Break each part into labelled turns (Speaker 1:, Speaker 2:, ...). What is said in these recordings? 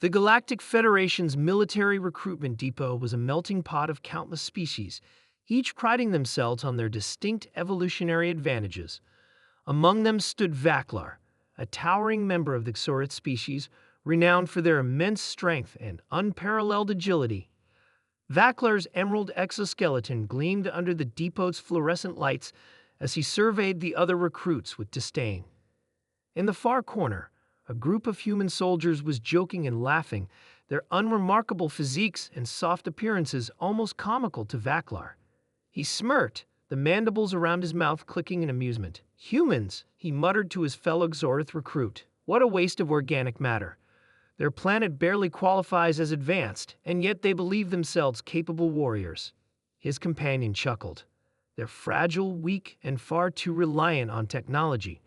Speaker 1: The Galactic Federation's military recruitment depot was a melting pot of countless species, each priding themselves on their distinct evolutionary advantages. Among them stood Vaklar, a towering member of the Xorit species, renowned for their immense strength and unparalleled agility. Vaklar's emerald exoskeleton gleamed under the depot's fluorescent lights as he surveyed the other recruits with disdain. In the far corner, a group of human soldiers was joking and laughing, their unremarkable physiques and soft appearances almost comical to Vaklar. He smirked, the mandibles around his mouth clicking in amusement. "Humans," he muttered to his fellow Xorith recruit. "What a waste of organic matter. Their planet barely qualifies as advanced, and yet they believe themselves capable warriors." His companion chuckled. "They're fragile, weak, and far too reliant on technology.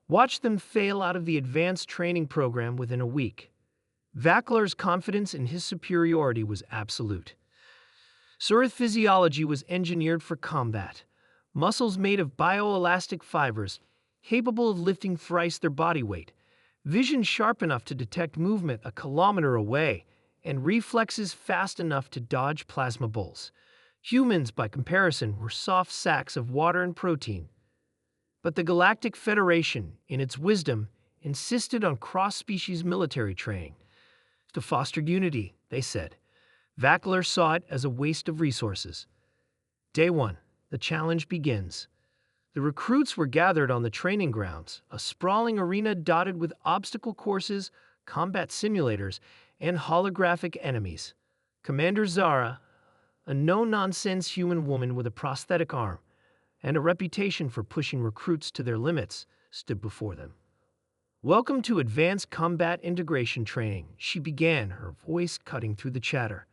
Speaker 1: Watch them fail out of the advanced training program within a week." Vaklar's confidence in his superiority was absolute. Xorith physiology was engineered for combat. Muscles made of bioelastic fibers, capable of lifting thrice their body weight, vision sharp enough to detect movement a kilometer away, and reflexes fast enough to dodge plasma bolts. Humans, by comparison, were soft sacks of water and protein. But the Galactic Federation, in its wisdom, insisted on cross-species military training. To foster unity, they said. Vaklar saw it as a waste of resources. Day 1. The challenge begins. The recruits were gathered on the training grounds, a sprawling arena dotted with obstacle courses, combat simulators, and holographic enemies. Commander Zara, a no-nonsense human woman with a prosthetic arm, and a reputation for pushing recruits to their limits, stood before them. "Welcome to Advanced Combat Integration Training," she began, her voice cutting through the chatter.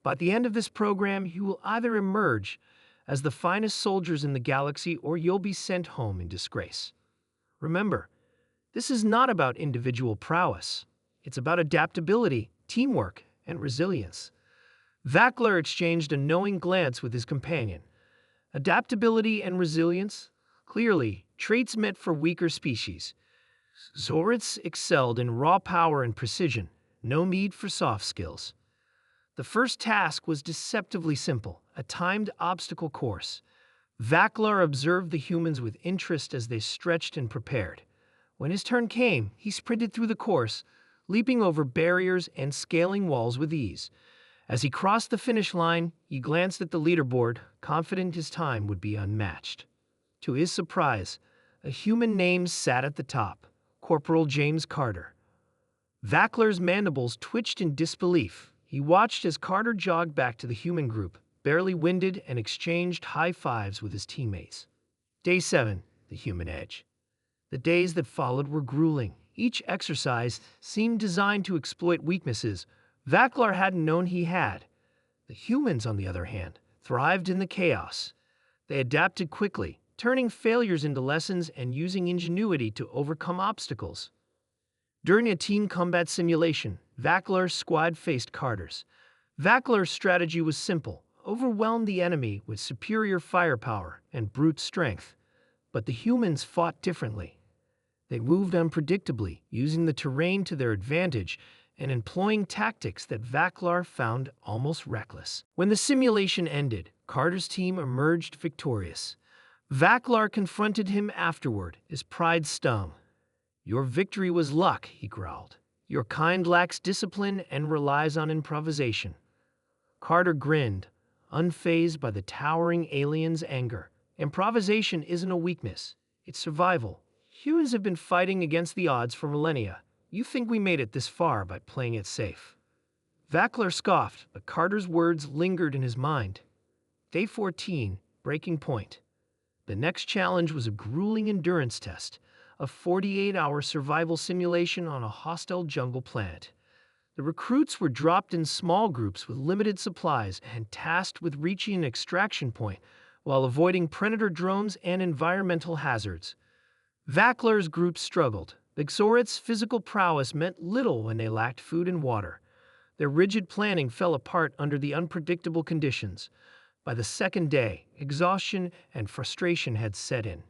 Speaker 1: "By the end of this program, you will either emerge as the finest soldiers in the galaxy or you'll be sent home in disgrace. Remember, this is not about individual prowess. It's about adaptability, teamwork, and resilience." Vaklar exchanged a knowing glance with his companion. Adaptability and resilience? Clearly, traits meant for weaker species. Xoriths excelled in raw power and precision, no need for soft skills. The first task was deceptively simple, a timed obstacle course. Vaklar observed the humans with interest as they stretched and prepared. When his turn came, he sprinted through the course, leaping over barriers and scaling walls with ease. As he crossed the finish line, he glanced at the leaderboard, confident his time would be unmatched. To his surprise, a human name sat at the top, Corporal James Carter. Vaklar's mandibles twitched in disbelief. He watched as Carter jogged back to the human group, barely winded, and exchanged high fives with his teammates. Day 7, the human edge. The days that followed were grueling. Each exercise seemed designed to exploit weaknesses Vaklar hadn't known he had. The humans, on the other hand, thrived in the chaos. They adapted quickly, turning failures into lessons and using ingenuity to overcome obstacles. During a team combat simulation, Vaklar's squad faced Carter's. Vaklar's strategy was simple: overwhelm the enemy with superior firepower and brute strength. But the humans fought differently. They moved unpredictably, using the terrain to their advantage and employing tactics that Vaklar found almost reckless. When the simulation ended, Carter's team emerged victorious. Vaklar confronted him afterward, his pride stung. "Your victory was luck," he growled. "Your kind lacks discipline and relies on improvisation." Carter grinned, unfazed by the towering alien's anger. "Improvisation isn't a weakness, it's survival. Humans have been fighting against the odds for millennia. You think we made it this far by playing it safe." Vaklar scoffed, but Carter's words lingered in his mind. Day 14, breaking point. The next challenge was a grueling endurance test, a 48-hour survival simulation on a hostile jungle planet. The recruits were dropped in small groups with limited supplies and tasked with reaching an extraction point while avoiding predator drones and environmental hazards. Vaklar's group struggled. The Xoriths' physical prowess meant little when they lacked food and water. Their rigid planning fell apart under the unpredictable conditions. By the second day, exhaustion and frustration had set in.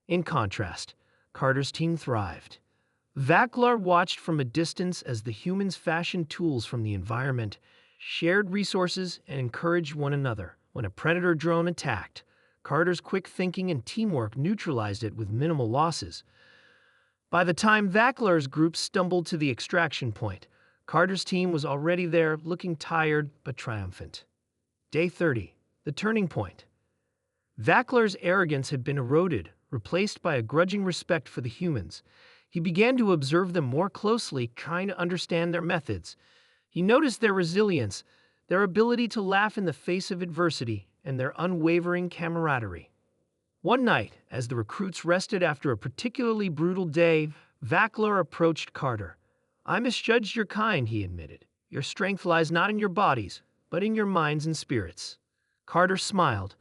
Speaker 1: In contrast, Carter's team thrived. Vaklar watched from a distance as the humans fashioned tools from the environment, shared resources, and encouraged one another. When a predator drone attacked, Carter's quick thinking and teamwork neutralized it with minimal losses. By the time Vaklar's group stumbled to the extraction point, Carter's team was already there, looking tired but triumphant. Day 30, the turning point. Vaklar's arrogance had been eroded, replaced by a grudging respect for the humans. He began to observe them more closely, trying to understand their methods. He noticed their resilience, their ability to laugh in the face of adversity, and their unwavering camaraderie. One night, as the recruits rested after a particularly brutal day, Vaklar approached Carter. "I misjudged your kind," he admitted. "Your strength lies not in your bodies, but in your minds and spirits." Carter smiled.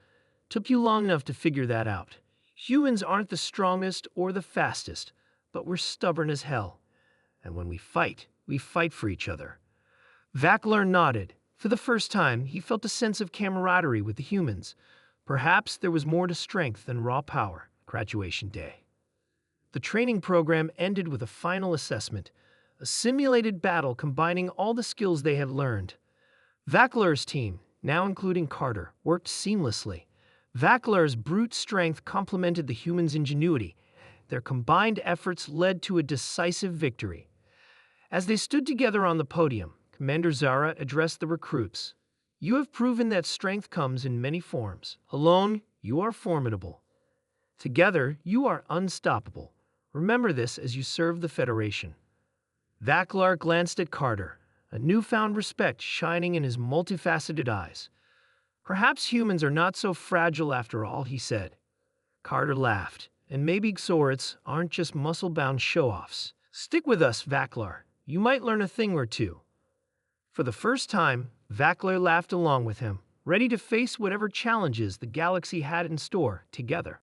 Speaker 1: "Took you long enough to figure that out. Humans aren't the strongest or the fastest, but we're stubborn as hell. And when we fight for each other." Vaklar nodded. For the first time, he felt a sense of camaraderie with the humans. Perhaps there was more to strength than raw power. Graduation day. The training program ended with a final assessment, a simulated battle combining all the skills they had learned. Vaklar's team, now including Carter, worked seamlessly. Vaklar's brute strength complemented the humans' ingenuity. Their combined efforts led to a decisive victory. As they stood together on the podium, Commander Zara addressed the recruits. "You have proven that strength comes in many forms. Alone, you are formidable. Together, you are unstoppable. Remember this as you serve the Federation." Vaklar glanced at Carter, a newfound respect shining in his multifaceted eyes. "Perhaps humans are not so fragile after all," he said. Carter laughed. "And maybe Xorits aren't just muscle-bound show-offs. Stick with us, Vaklar. You might learn a thing or two." For the first time, Vaklar laughed along with him, ready to face whatever challenges the galaxy had in store together.